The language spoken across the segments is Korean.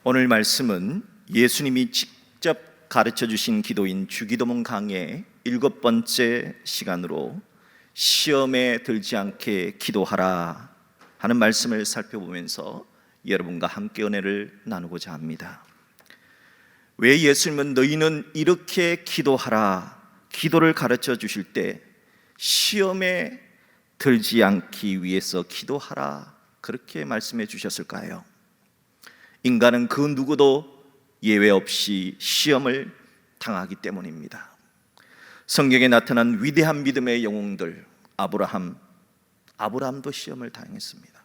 오늘 말씀은 예수님이 직접 가르쳐 주신 기도인 주기도문 강의 7번째 시간으로 시험에 들지 않게 기도하라 하는 말씀을 살펴보면서 여러분과 함께 은혜를 나누고자 합니다. 왜 예수님은 너희는 이렇게 기도하라, 기도를 가르쳐 주실 때 시험에 들지 않기 위해서 기도하라 그렇게 말씀해 주셨을까요? 인간은 그 누구도 예외 없이 시험을 당하기 때문입니다. 성경에 나타난 위대한 믿음의 영웅들, 아브라함도 시험을 당했습니다.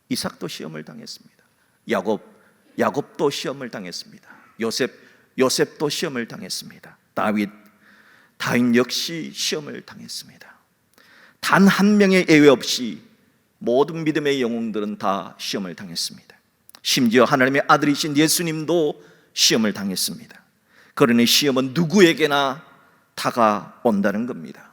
이삭도 시험을 당했습니다. 야곱도 시험을 당했습니다. 요셉도 시험을 당했습니다. 다윗 역시 시험을 당했습니다. 단 한 명의 예외 없이 모든 믿음의 영웅들은 다 시험을 당했습니다. 심지어 하나님의 아들이신 예수님도 시험을 당했습니다. 그러니 시험은 누구에게나 다가온다는 겁니다.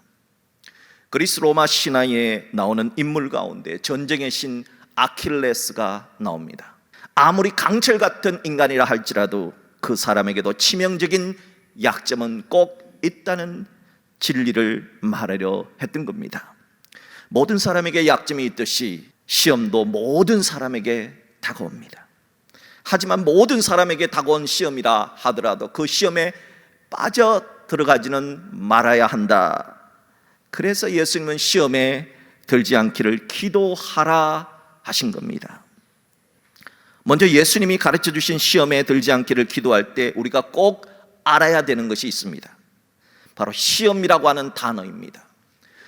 그리스 로마 신화에 나오는 인물 가운데 전쟁의 신 아킬레스가 나옵니다. 아무리 강철 같은 인간이라 할지라도 그 사람에게도 치명적인 약점은 꼭 있다는 진리를 말하려 했던 겁니다. 모든 사람에게 약점이 있듯이 시험도 모든 사람에게 다가옵니다. 하지만 모든 사람에게 다가온 시험이라 하더라도 그 시험에 빠져 들어가지는 말아야 한다. 그래서 예수님은 시험에 들지 않기를 기도하라 하신 겁니다. 먼저 예수님이 가르쳐 주신 시험에 들지 않기를 기도할 때 우리가 꼭 알아야 되는 것이 있습니다. 바로 시험이라고 하는 단어입니다.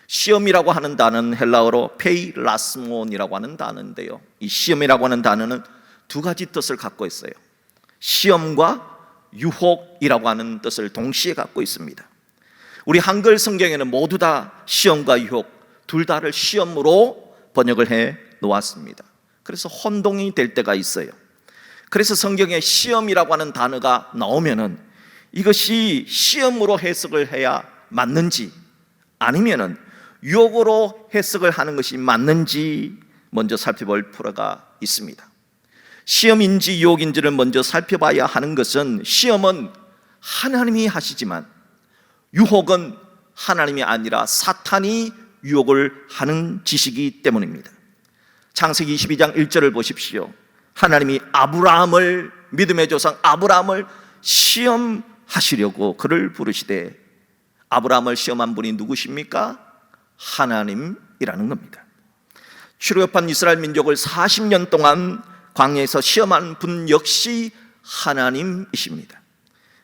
시험이라고 하는 단어는 헬라어로 페이라스몬이라고 하는 단어인데요, 이 시험이라고 하는 단어는 두 가지 뜻을 갖고 있어요. 시험과 유혹이라고 하는 뜻을 동시에 갖고 있습니다. 우리 한글 성경에는 모두 다 시험과 유혹 둘 다를 시험으로 번역을 해 놓았습니다. 그래서 혼동이 될 때가 있어요. 그래서 성경에 시험이라고 하는 단어가 나오면은 이것이 시험으로 해석을 해야 맞는지 아니면은 유혹으로 해석을 하는 것이 맞는지 먼저 살펴볼 필요가 있습니다. 시험인지 유혹인지를 먼저 살펴봐야 하는 것은, 시험은 하나님이 하시지만 유혹은 하나님이 아니라 사탄이 유혹을 하는 짓이기 때문입니다. 창세기 22장 1절을 보십시오. 하나님이 믿음의 조상 아브라함을 시험하시려고 그를 부르시되, 아브라함을 시험한 분이 누구십니까? 하나님이라는 겁니다. 출애굽한 이스라엘 민족을 40년 동안 광야에서 시험한 분 역시 하나님이십니다.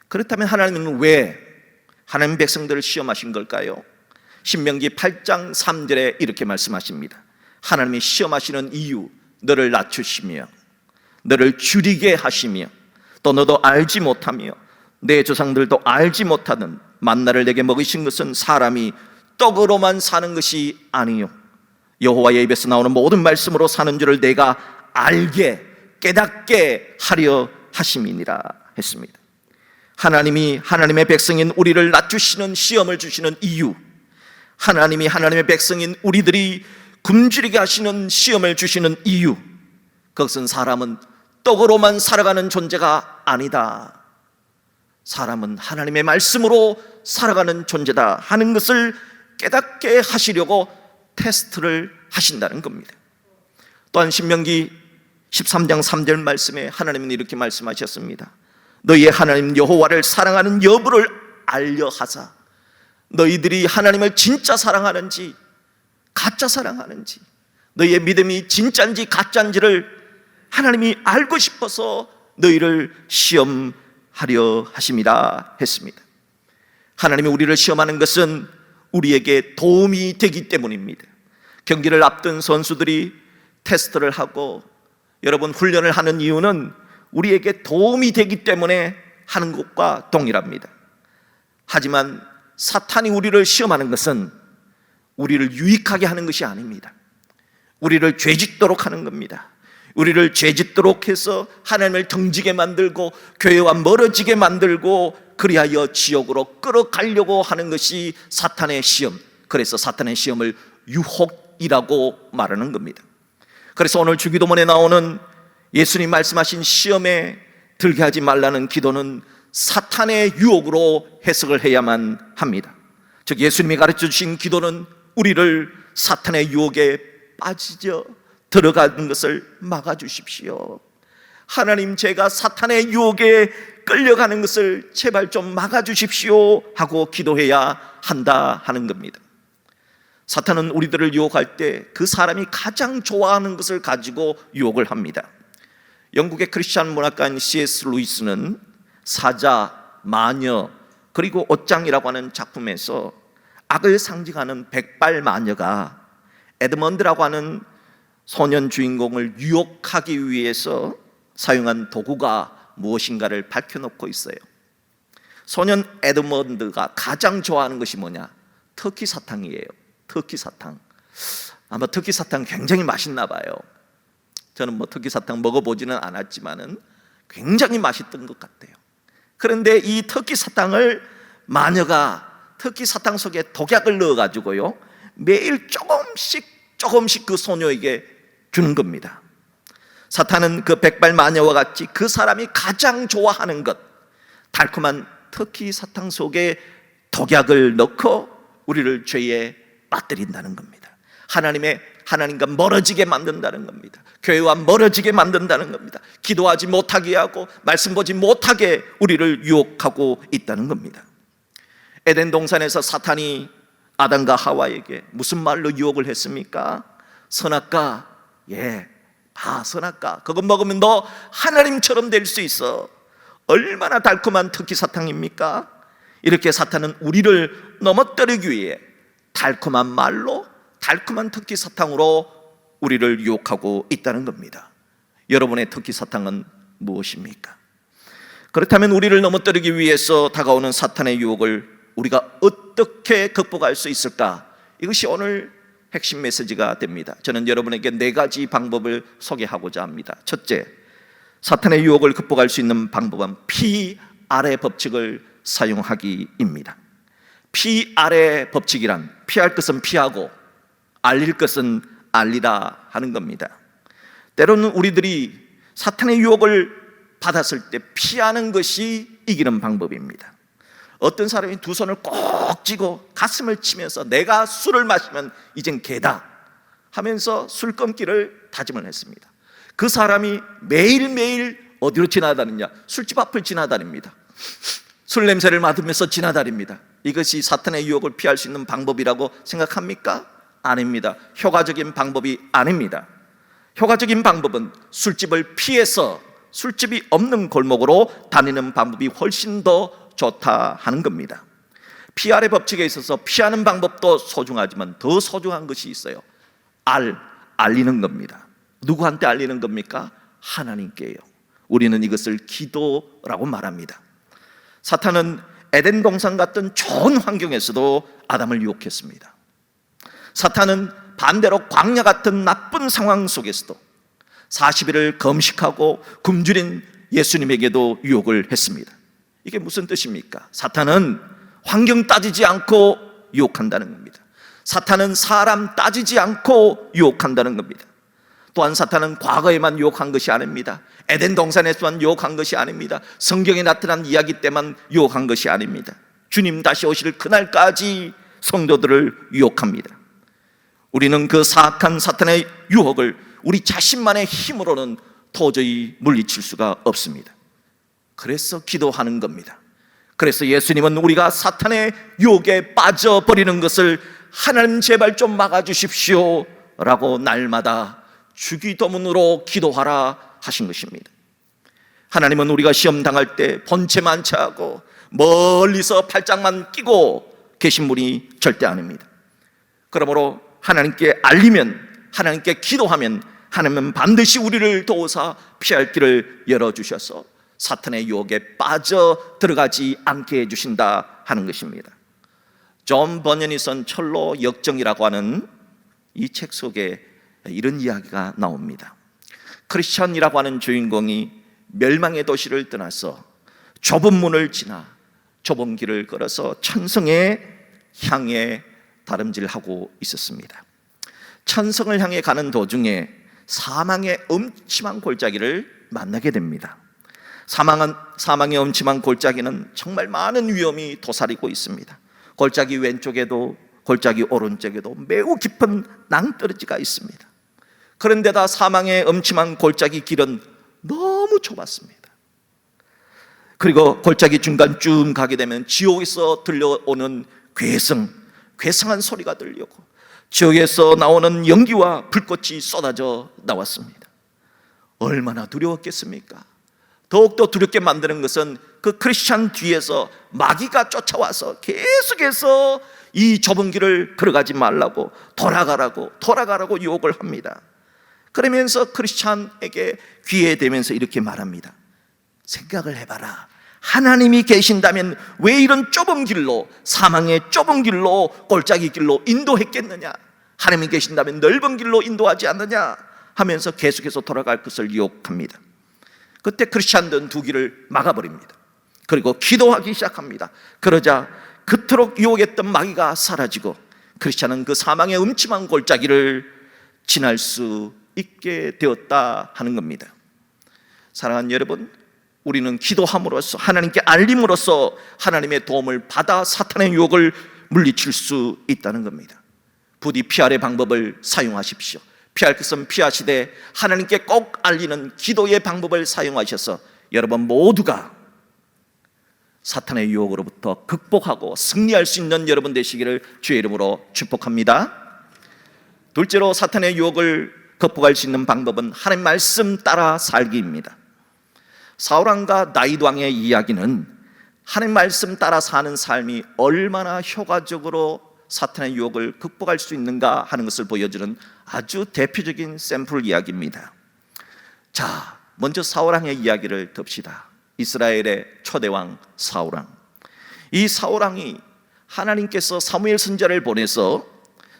그렇다면 하나님은 왜 하나님 백성들을 시험하신 걸까요? 신명기 8장 3절에 이렇게 말씀하십니다. 하나님이 시험하시는 이유, 너를 낮추시며 너를 줄이게 하시며 또 너도 알지 못하며 내 조상들도 알지 못하는 만나를 내게 먹이신 것은 사람이 떡으로만 사는 것이 아니요 여호와의 입에서 나오는 모든 말씀으로 사는 줄을 내가 알게 깨닫게 하려 하심이니라 했습니다. 하나님이 하나님의 백성인 우리를 낮추시는 시험을 주시는 이유, 하나님이 하나님의 백성인 우리들이 굶주리게 하시는 시험을 주시는 이유, 그것은 사람은 떡으로만 살아가는 존재가 아니다, 사람은 하나님의 말씀으로 살아가는 존재다 하는 것을 깨닫게 하시려고 테스트를 하신다는 겁니다. 또한 신명기 13장 3절 말씀에 하나님은 이렇게 말씀하셨습니다. 너희의 하나님 여호와를 사랑하는 여부를 알려 하사, 너희들이 하나님을 진짜 사랑하는지 가짜 사랑하는지, 너희의 믿음이 진짜인지 가짜인지를 하나님이 알고 싶어서 너희를 시험하려 하심이라 했습니다. 하나님이 우리를 시험하는 것은 우리에게 도움이 되기 때문입니다. 경기를 앞둔 선수들이 테스트를 하고 여러분 훈련을 하는 이유는 우리에게 도움이 되기 때문에 하는 것과 동일합니다. 하지만 사탄이 우리를 시험하는 것은 우리를 유익하게 하는 것이 아닙니다. 우리를 죄짓도록 하는 겁니다. 우리를 죄짓도록 해서 하나님을 등지게 만들고 교회와 멀어지게 만들고 그리하여 지옥으로 끌어가려고 하는 것이 사탄의 시험. 그래서 사탄의 시험을 유혹이라고 말하는 겁니다. 그래서 오늘 주기도문에 나오는 예수님 말씀하신 시험에 들게 하지 말라는 기도는 사탄의 유혹으로 해석을 해야만 합니다. 즉 예수님이 가르쳐 주신 기도는 우리를 사탄의 유혹에 빠지져 들어가는 것을 막아주십시오. 하나님, 제가 사탄의 유혹에 끌려가는 것을 제발 좀 막아주십시오 하고 기도해야 한다 하는 겁니다. 사탄은 우리들을 유혹할 때 그 사람이 가장 좋아하는 것을 가지고 유혹을 합니다. 영국의 크리스찬 문학가인 C.S. 루이스는 사자, 마녀, 그리고 옷장이라고 하는 작품에서 악을 상징하는 백발 마녀가 에드먼드라고 하는 소년 주인공을 유혹하기 위해서 사용한 도구가 무엇인가를 밝혀놓고 있어요. 소년 에드먼드가 가장 좋아하는 것이 뭐냐? 터키 사탕이에요. 터키 사탕. 아마 터키 사탕 굉장히 맛있나 봐요. 저는 터키 사탕 먹어보지는 않았지만은 굉장히 맛있던 것 같아요. 그런데 이 터키 사탕을 마녀가 터키 사탕 속에 독약을 넣어가지고요, 매일 조금씩 그 소녀에게 주는 겁니다. 사탄은 그 백발 마녀와 같이 그 사람이 가장 좋아하는 것, 달콤한 터키 사탕 속에 독약을 넣고 우리를 죄에 빠뜨린다는 겁니다. 하나님과 멀어지게 만든다는 겁니다. 교회와 멀어지게 만든다는 겁니다. 기도하지 못하게 하고 말씀 보지 못하게 우리를 유혹하고 있다는 겁니다. 에덴 동산에서 사탄이 아담과 하와에게 무슨 말로 유혹을 했습니까? 선악과, 선악과, 그거 먹으면 너 하나님처럼 될 수 있어. 얼마나 달콤한 터키 사탕입니까? 이렇게 사탄은 우리를 넘어뜨리기 위해 달콤한 말로, 달콤한 터키 사탕으로 우리를 유혹하고 있다는 겁니다. 여러분의 터키 사탕은 무엇입니까? 그렇다면 우리를 넘어뜨리기 위해서 다가오는 사탄의 유혹을 우리가 어떻게 극복할 수 있을까? 이것이 오늘 핵심 메시지가 됩니다. 저는 여러분에게 4가지 방법을 소개하고자 합니다. 첫째, 사탄의 유혹을 극복할 수 있는 방법은 피아래 법칙을 사용하기입니다. 피아래 법칙이란, 피할 것은 피하고 알릴 것은 알리라 하는 겁니다. 때로는 우리들이 사탄의 유혹을 받았을 때 피하는 것이 이기는 방법입니다. 어떤 사람이 두 손을 꼭 쥐고 가슴을 치면서 내가 술을 마시면 이젠 개다 하면서 술 끊기를 다짐을 했습니다. 그 사람이 매일매일 어디로 지나다니냐? 술집 앞을 지나다닙니다. 술 냄새를 맡으면서 지나다닙니다. 이것이 사탄의 유혹을 피할 수 있는 방법이라고 생각합니까? 아닙니다. 효과적인 방법이 아닙니다. 효과적인 방법은 술집을 피해서 술집이 없는 골목으로 다니는 방법이 훨씬 더 좋다 하는 겁니다. 피아래 법칙에 있어서 피하는 방법도 소중하지만 더 소중한 것이 있어요. 알리는 겁니다. 누구한테 알리는 겁니까? 하나님께요. 우리는 이것을 기도라고 말합니다. 사탄은 에덴 동산 같은 좋은 환경에서도 아담을 유혹했습니다. 사탄은 반대로 광야 같은 나쁜 상황 속에서도 40일을 금식하고 굶주린 예수님에게도 유혹을 했습니다. 이게 무슨 뜻입니까? 사탄은 환경 따지지 않고 유혹한다는 겁니다. 사탄은 사람 따지지 않고 유혹한다는 겁니다. 또한 사탄은 과거에만 유혹한 것이 아닙니다. 에덴 동산에서만 유혹한 것이 아닙니다. 성경에 나타난 이야기 때만 유혹한 것이 아닙니다. 주님 다시 오실 그날까지 성도들을 유혹합니다. 우리는 그 사악한 사탄의 유혹을 우리 자신만의 힘으로는 도저히 물리칠 수가 없습니다. 그래서 기도하는 겁니다. 그래서 예수님은 우리가 사탄의 유혹에 빠져버리는 것을 하나님 제발 좀 막아주십시오 라고 날마다 주기도문으로 기도하라 하신 것입니다. 하나님은 우리가 시험 당할 때 본체만차하고 멀리서 팔짱만 끼고 계신 분이 절대 아닙니다. 그러므로 하나님께 알리면, 하나님께 기도하면 하나님은 반드시 우리를 도우사 피할 길을 열어주셔서 사탄의 유혹에 빠져 들어가지 않게 해주신다 하는 것입니다. 존 버년이 쓴 철로 역정이라고 하는 이 책 속에 이런 이야기가 나옵니다. 크리스천이라고 하는 주인공이 멸망의 도시를 떠나서 좁은 문을 지나 좁은 길을 걸어서 천성에 향해 다름질하고 있었습니다. 천성을 향해 가는 도중에 사망의 음침한 골짜기를 만나게 됩니다. 사망의 음침한 골짜기는 정말 많은 위험이 도사리고 있습니다. 골짜기 왼쪽에도 골짜기 오른쪽에도 매우 깊은 낭떠러지가 있습니다. 그런데다 사망의 음침한 골짜기 길은 너무 좁았습니다. 그리고 골짜기 중간쯤 가게 되면 지옥에서 들려오는 괴성한 소리가 들리고 지옥에서 나오는 연기와 불꽃이 쏟아져 나왔습니다. 얼마나 두려웠겠습니까? 더욱더 두렵게 만드는 것은 그 크리스찬 뒤에서 마귀가 쫓아와서 계속해서 이 좁은 길을 걸어가지 말라고 돌아가라고 유혹을 합니다. 그러면서 크리스찬에게 귀에 대면서 이렇게 말합니다. 생각을 해봐라. 하나님이 계신다면 왜 이런 좁은 길로, 사망의 좁은 길로, 골짜기 길로 인도했겠느냐? 하나님이 계신다면 넓은 길로 인도하지 않느냐? 하면서 계속해서 돌아갈 것을 유혹합니다. 그때 크리스찬들은 두 길을 막아버립니다. 그리고 기도하기 시작합니다. 그러자 그토록 유혹했던 마귀가 사라지고 크리스찬은 그 사망의 음침한 골짜기를 지날 수 있게 되었다 하는 겁니다. 사랑하는 여러분, 우리는 기도함으로써, 하나님께 알림으로써 하나님의 도움을 받아 사탄의 유혹을 물리칠 수 있다는 겁니다. 부디 피할의 방법을 사용하십시오. 피할 것은 피하시되 하나님께 꼭 알리는 기도의 방법을 사용하셔서 여러분 모두가 사탄의 유혹으로부터 극복하고 승리할 수 있는 여러분 되시기를 주의 이름으로 축복합니다. 둘째로, 사탄의 유혹을 극복할 수 있는 방법은 하나님 말씀 따라 살기입니다. 사울왕과 다윗 왕의 이야기는 하나님 말씀 따라 사는 삶이 얼마나 효과적으로 사탄의 유혹을 극복할 수 있는가 하는 것을 보여주는 아주 대표적인 샘플 이야기입니다. 자, 먼저 사울왕의 이야기를 듭시다. 이스라엘의 초대왕 사울왕. 이 사울왕이 하나님께서 사무엘 선지자를 보내서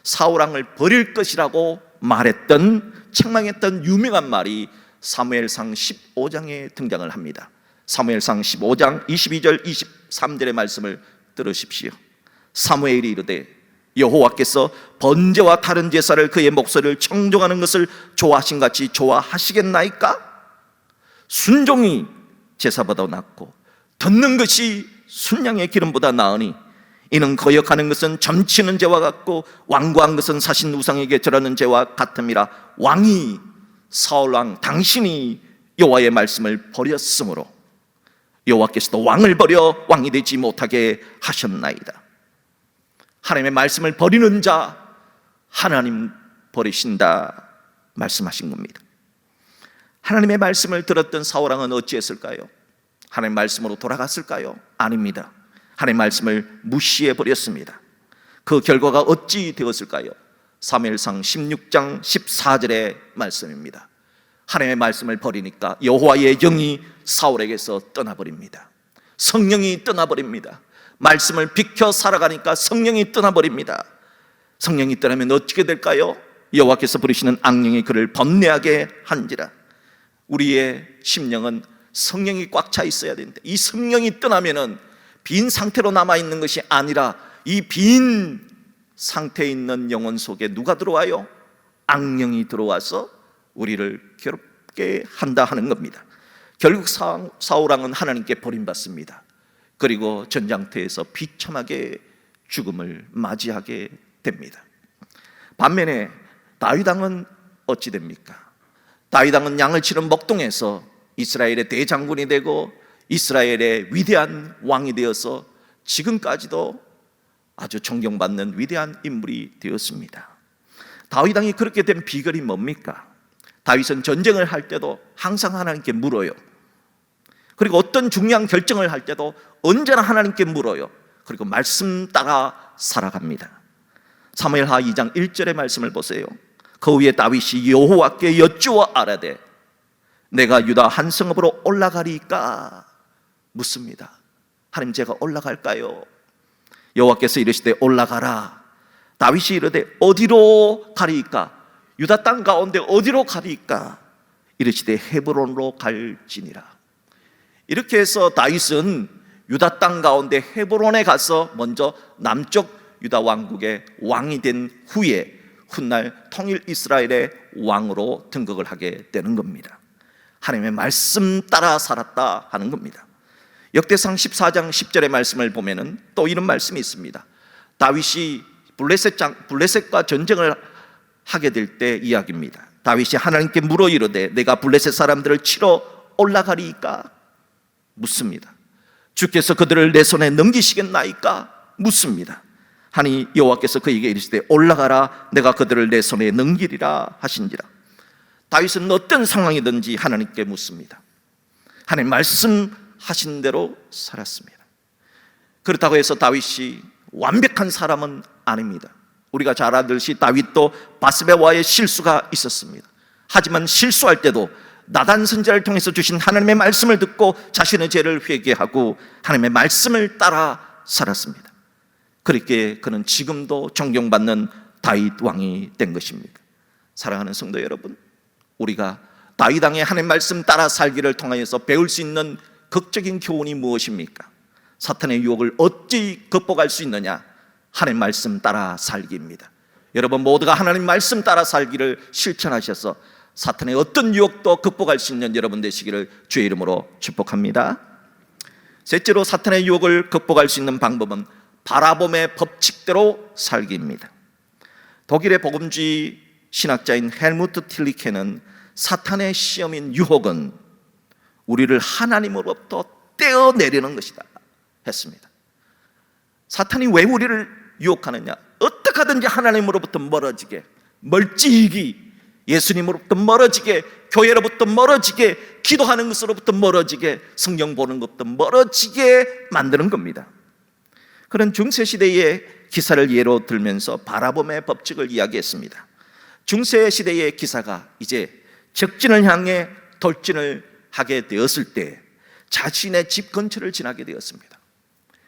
사울왕을 버릴 것이라고 말했던, 책망했던 유명한 말이 사무엘상 15장에 등장을 합니다. 사무엘상 15장 22절 23절의 말씀을 들으십시오. 사무엘이 이르되 여호와께서 번제와 다른 제사를 그의 목소리를 청종하는 것을 좋아하신 같이 좋아하시겠나이까? 순종이 제사보다 낫고 듣는 것이 순양의 기름보다 나으니 이는 거역하는 것은 점치는 죄와 같고 완고한 것은 사신 우상에게 절하는 죄와 같음이라. 왕이 사울왕 당신이 여호와의 말씀을 버렸으므로 여호와께서도 왕을 버려 왕이 되지 못하게 하셨나이다. 하나님의 말씀을 버리는 자 하나님 버리신다 말씀하신 겁니다. 하나님의 말씀을 들었던 사울왕은 어찌했을까요? 하나님의 말씀으로 돌아갔을까요? 아닙니다. 하나님의 말씀을 무시해 버렸습니다. 그 결과가 어찌 되었을까요? 사무엘상 16장 14절의 말씀입니다. 하나님의 말씀을 버리니까 여호와의 영이 사울에게서 떠나버립니다. 성령이 떠나버립니다. 말씀을 비켜 살아가니까 성령이 떠나버립니다. 성령이 떠나면 어떻게 될까요? 여호와께서 부르시는 악령이 그를 번뇌하게 한지라. 우리의 심령은 성령이 꽉 차 있어야 되는데 이 성령이 떠나면은 빈 상태로 남아있는 것이 아니라 이 빈 상태에 있는 영혼 속에 누가 들어와요? 악령이 들어와서 우리를 괴롭게 한다 하는 겁니다. 결국 사울왕은 하나님께 버림받습니다. 그리고 전장터에서 비참하게 죽음을 맞이하게 됩니다. 반면에 다윗 왕은 어찌 됩니까? 다윗 왕은 양을 치는 먹동에서 이스라엘의 대장군이 되고 이스라엘의 위대한 왕이 되어서 지금까지도 아주 존경받는 위대한 인물이 되었습니다. 다윗 왕이 그렇게 된 비결이 뭡니까? 다윗은 전쟁을 할 때도 항상 하나님께 물어요. 그리고 어떤 중요한 결정을 할 때도 언제나 하나님께 물어요. 그리고 말씀 따라 살아갑니다. 사무엘하 2장 1절의 말씀을 보세요. 그 후에 다윗이 여호와께 여쭈어 아뢰되 내가 유다 한 성읍으로 올라가리까? 묻습니다. 하나님, 제가 올라갈까요? 여호와께서 이르시되 올라가라. 다윗이 이르되 어디로 가리이까? 유다 땅 가운데 어디로 가리이까? 이르시되 헤브론으로 갈지니라. 이렇게 해서 다윗은 유다 땅 가운데 헤브론에 가서 먼저 남쪽 유다 왕국의 왕이 된 후에 훗날 통일 이스라엘의 왕으로 등극을 하게 되는 겁니다. 하나님의 말씀 따라 살았다 하는 겁니다. 역대상 14장 10절의 말씀을 보면은 또 이런 말씀이 있습니다. 다윗이 블레셋과 전쟁을 하게 될 때 이야기입니다. 다윗이 하나님께 물어 이르되 내가 블레셋 사람들을 치러 올라가리이까? 묻습니다. 주께서 그들을 내 손에 넘기시겠나이까? 묻습니다. 하니 여호와께서 그에게 이르시되 올라가라, 내가 그들을 내 손에 넘기리라 하신지라. 다윗은 어떤 상황이든지 하나님께 묻습니다. 하나님 말씀하신 대로 살았습니다. 그렇다고 해서 다윗이 완벽한 사람은 아닙니다. 우리가 잘 알듯이 다윗도 바스바와의 실수가 있었습니다. 하지만 실수할 때도 나단 선지자를 통해서 주신 하나님의 말씀을 듣고 자신의 죄를 회개하고 하나님의 말씀을 따라 살았습니다. 그렇게 그는 지금도 존경받는 다윗 왕이 된 것입니다. 사랑하는 성도 여러분, 우리가 다윗 왕의 하나님 말씀 따라 살기를 통하여서 배울 수 있는 극적인 교훈이 무엇입니까? 사탄의 유혹을 어찌 극복할 수 있느냐? 하나님 말씀 따라 살기입니다. 여러분 모두가 하나님 말씀 따라 살기를 실천하셔서 사탄의 어떤 유혹도 극복할 수 있는 여러분 되시기를 주의 이름으로 축복합니다. 셋째로 사탄의 유혹을 극복할 수 있는 방법은 바라봄의 법칙대로 살기입니다. 독일의 복음주의 신학자인 헬무트 틸리케는 사탄의 시험인 유혹은 우리를 하나님으로부터 떼어내려는 것이다 했습니다. 사탄이 왜 우리를 유혹하느냐? 어떻게 하든지 하나님으로부터 멀어지게, 멀찍이 예수님으로부터 멀어지게, 교회로부터 멀어지게, 기도하는 것으로부터 멀어지게, 성경 보는 것부터 멀어지게 만드는 겁니다. 그런 중세시대의 기사를 예로 들면서 바라봄의 법칙을 이야기했습니다. 중세시대의 기사가 이제 적진을 향해 돌진을 하게 되었을 때 자신의 집 근처를 지나게 되었습니다.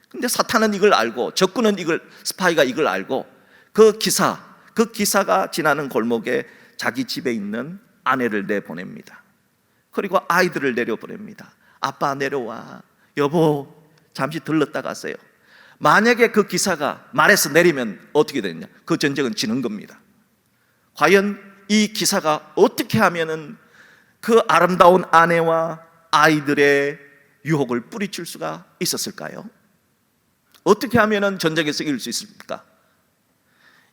근데 사탄은 이걸 알고, 적군은 스파이가 이걸 알고 그 기사가 지나는 골목에 자기 집에 있는 아내를 내보냅니다. 그리고 아이들을 내려보냅니다. 아빠 내려와, 여보 잠시 들렀다 가세요. 만약에 그 기사가 말에서 내리면 어떻게 되느냐? 그 전쟁은 지는 겁니다. 과연 이 기사가 어떻게 하면은 그 아름다운 아내와 아이들의 유혹을 뿌리칠 수가 있었을까요? 어떻게 하면은 전쟁에서 이길 수 있습니까?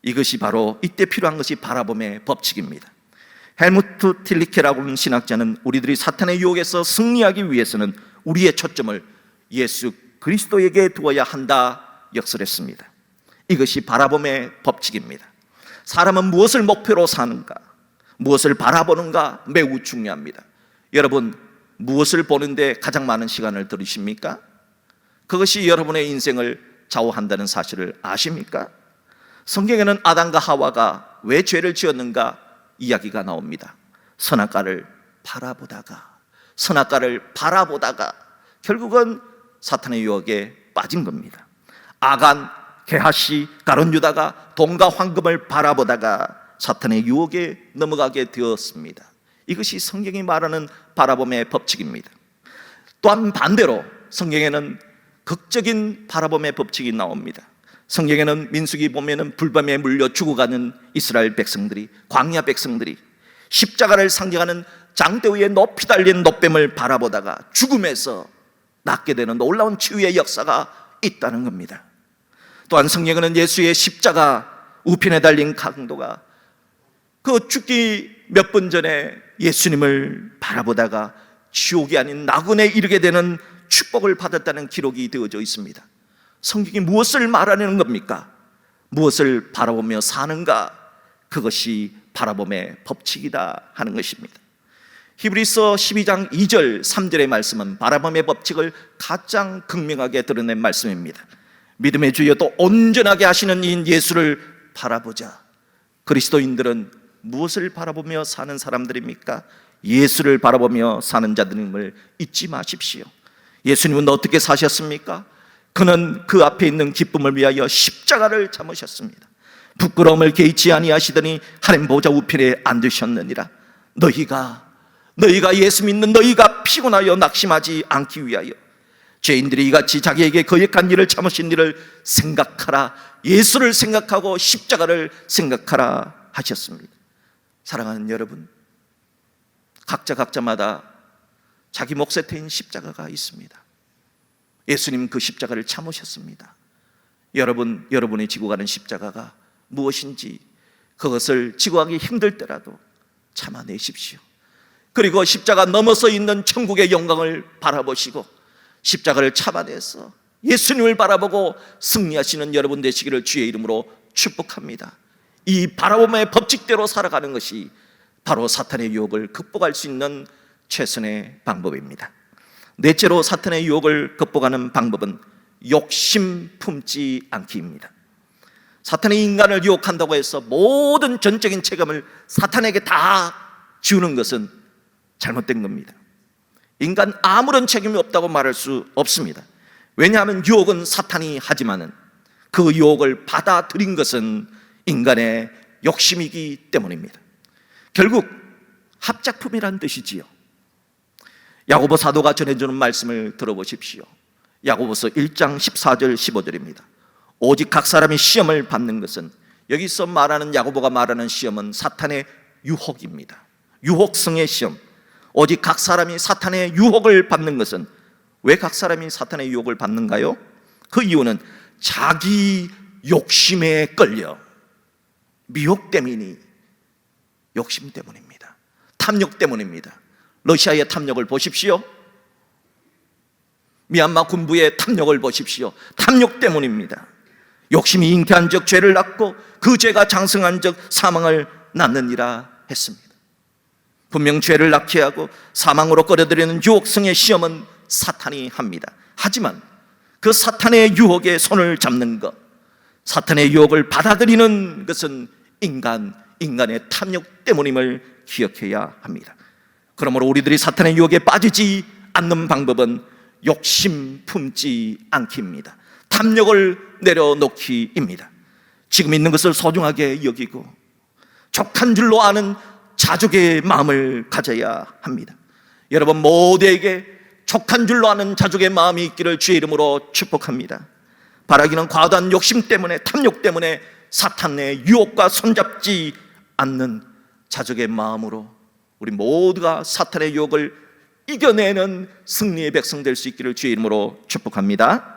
이것이 바로 이때 필요한 것이 바라봄의 법칙입니다. 헬무트 틸리케라고 하는 신학자는 우리들이 사탄의 유혹에서 승리하기 위해서는 우리의 초점을 예수 그리스도에게 두어야 한다 역설했습니다. 이것이 바라봄의 법칙입니다. 사람은 무엇을 목표로 사는가, 무엇을 바라보는가 매우 중요합니다. 여러분 무엇을 보는데 가장 많은 시간을 들이십니까? 그것이 여러분의 인생을 좌우한다는 사실을 아십니까? 성경에는 아담과 하와가 왜 죄를 지었는가 이야기가 나옵니다. 선악과를 바라보다가 결국은 사탄의 유혹에 빠진 겁니다. 아간, 게하시, 가룟 유다가 돈과 황금을 바라보다가 사탄의 유혹에 넘어가게 되었습니다. 이것이 성경이 말하는 바라봄의 법칙입니다. 또한 반대로 성경에는 극적인 바라봄의 법칙이 나옵니다. 성경에는 민수기 보면은 불뱀에 물려 죽어가는 이스라엘 백성들이, 광야 백성들이 십자가를 상징하는 장대 위에 높이 달린 놋뱀을 바라보다가 죽음에서 낫게 되는 놀라운 치유의 역사가 있다는 겁니다. 또한 성경에는 예수의 십자가 우편에 달린 강도가 그 죽기 몇 분 전에 예수님을 바라보다가 지옥이 아닌 낙원에 이르게 되는 축복을 받았다는 기록이 되어져 있습니다. 성경이 무엇을 말하는 겁니까? 무엇을 바라보며 사는가? 그것이 바라봄의 법칙이다 하는 것입니다. 히브리서 12장 2절 3절의 말씀은 바라봄의 법칙을 가장 극명하게 드러낸 말씀입니다. 믿음의 주여 또 온전하게 하시는 이인 예수를 바라보자. 그리스도인들은 무엇을 바라보며 사는 사람들입니까? 예수를 바라보며 사는 자들임을 잊지 마십시오. 예수님은 어떻게 사셨습니까? 그는 그 앞에 있는 기쁨을 위하여 십자가를 참으셨습니다. 부끄러움을 개의치 아니하시더니 하나님 보좌 우편에 앉으셨느니라. 너희가 예수 믿는 너희가 피곤하여 낙심하지 않기 위하여 죄인들이 이같이 자기에게 거역한 일을 참으신 일을 생각하라. 예수를 생각하고 십자가를 생각하라 하셨습니다. 사랑하는 여러분, 각자마다 자기 몫에 태인 십자가가 있습니다. 예수님 그 십자가를 참으셨습니다. 여러분이 지고 가는 십자가가 무엇인지 그것을 지고 가기 힘들 때라도 참아내십시오. 그리고 십자가 넘어서 있는 천국의 영광을 바라보시고 십자가를 참아내서 예수님을 바라보고 승리하시는 여러분 되시기를 주의 이름으로 축복합니다. 이 바라봄의 법칙대로 살아가는 것이 바로 사탄의 유혹을 극복할 수 있는 최선의 방법입니다. 넷째로 사탄의 유혹을 극복하는 방법은 욕심 품지 않기입니다. 사탄이 인간을 유혹한다고 해서 모든 전적인 책임을 사탄에게 다 지우는 것은 잘못된 겁니다. 인간 아무런 책임이 없다고 말할 수 없습니다. 왜냐하면 유혹은 사탄이 하지만은 그 유혹을 받아들인 것은 인간의 욕심이기 때문입니다. 결국 합작품이란 뜻이지요. 야고보 사도가 전해주는 말씀을 들어보십시오. 야고보서 1장 14절 15절입니다. 오직 각 사람이 시험을 받는 것은, 여기서 말하는 야고보가 말하는 시험은 사탄의 유혹입니다. 유혹성의 시험. 오직 각 사람이 사탄의 유혹을 받는 것은, 왜 각 사람이 사탄의 유혹을 받는가요? 그 이유는 자기 욕심에 끌려 미혹됨이니 욕심 때문입니다. 탐욕 때문입니다. 러시아의 탐욕을 보십시오. 미얀마 군부의 탐욕을 보십시오. 탐욕 때문입니다. 욕심이 잉태한 적 죄를 낳고 그 죄가 장성한 적 사망을 낳느니라 했습니다. 분명 죄를 낳게 하고 사망으로 끌어들이는 유혹성의 시험은 사탄이 합니다. 하지만 그 사탄의 유혹에 손을 잡는 것, 사탄의 유혹을 받아들이는 것은 인간의 탐욕 때문임을 기억해야 합니다. 그러므로 우리들이 사탄의 유혹에 빠지지 않는 방법은 욕심 품지 않기입니다. 탐욕을 내려놓기입니다. 지금 있는 것을 소중하게 여기고 족한 줄로 아는 자족의 마음을 가져야 합니다. 여러분 모두에게 족한 줄로 아는 자족의 마음이 있기를 주의 이름으로 축복합니다. 바라기는 과도한 욕심 때문에, 탐욕 때문에 사탄의 유혹과 손잡지 않는 자족의 마음으로 우리 모두가 사탄의 유혹을 이겨내는 승리의 백성 될 수 있기를 주의 이름으로 축복합니다.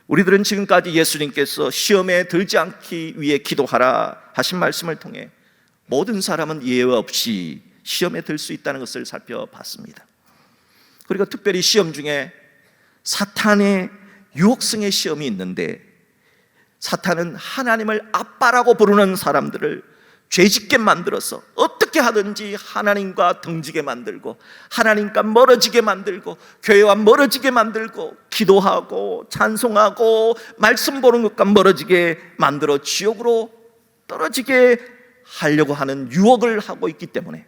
우리들은 지금까지 예수님께서 시험에 들지 않기 위해 기도하라 하신 말씀을 통해 모든 사람은 예외 없이 시험에 들 수 있다는 것을 살펴봤습니다. 그리고 특별히 시험 중에 사탄의 유혹성의 시험이 있는데, 사탄은 하나님을 아빠라고 부르는 사람들을 죄짓게 만들어서 어떻게 하든지 하나님과 등지게 만들고, 하나님과 멀어지게 만들고, 교회와 멀어지게 만들고, 기도하고 찬송하고 말씀 보는 것과 멀어지게 만들어 지옥으로 떨어지게 하려고 하는 유혹을 하고 있기 때문에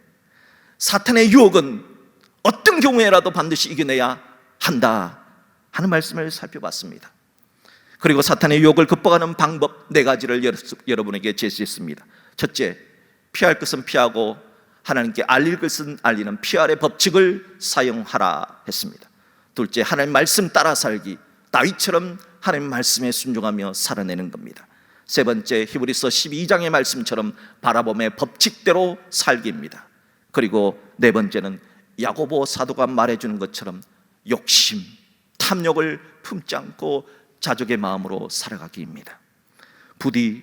사탄의 유혹은 어떤 경우에라도 반드시 이겨내야 한다 하는 말씀을 살펴봤습니다. 그리고 사탄의 유혹을 극복하는 방법 4가지를 여러분에게 제시했습니다. 첫째, 피할 것은 피하고 하나님께 알릴 것은 알리는 피할의 법칙을 사용하라 했습니다. 둘째, 하나님 말씀 따라 살기, 다윗처럼 하나님 말씀에 순종하며 살아내는 겁니다. 세 번째, 히브리서 12장의 말씀처럼 바라봄의 법칙대로 살기입니다. 그리고 네 번째는 야고보 사도가 말해주는 것처럼 욕심, 탐욕을 품지 않고 자족의 마음으로 살아가기입니다. 부디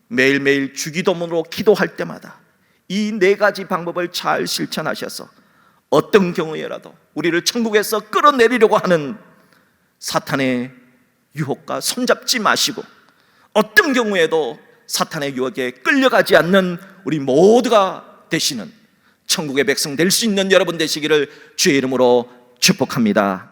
매일매일 주기도문으로 기도할 때마다 이 4가지 방법을 잘 실천하셔서 어떤 경우에라도 우리를 천국에서 끌어내리려고 하는 사탄의 유혹과 손잡지 마시고, 어떤 경우에도 사탄의 유혹에 끌려가지 않는 우리 모두가 되시는 천국의 백성 될 수 있는 여러분 되시기를 주의 이름으로 축복합니다.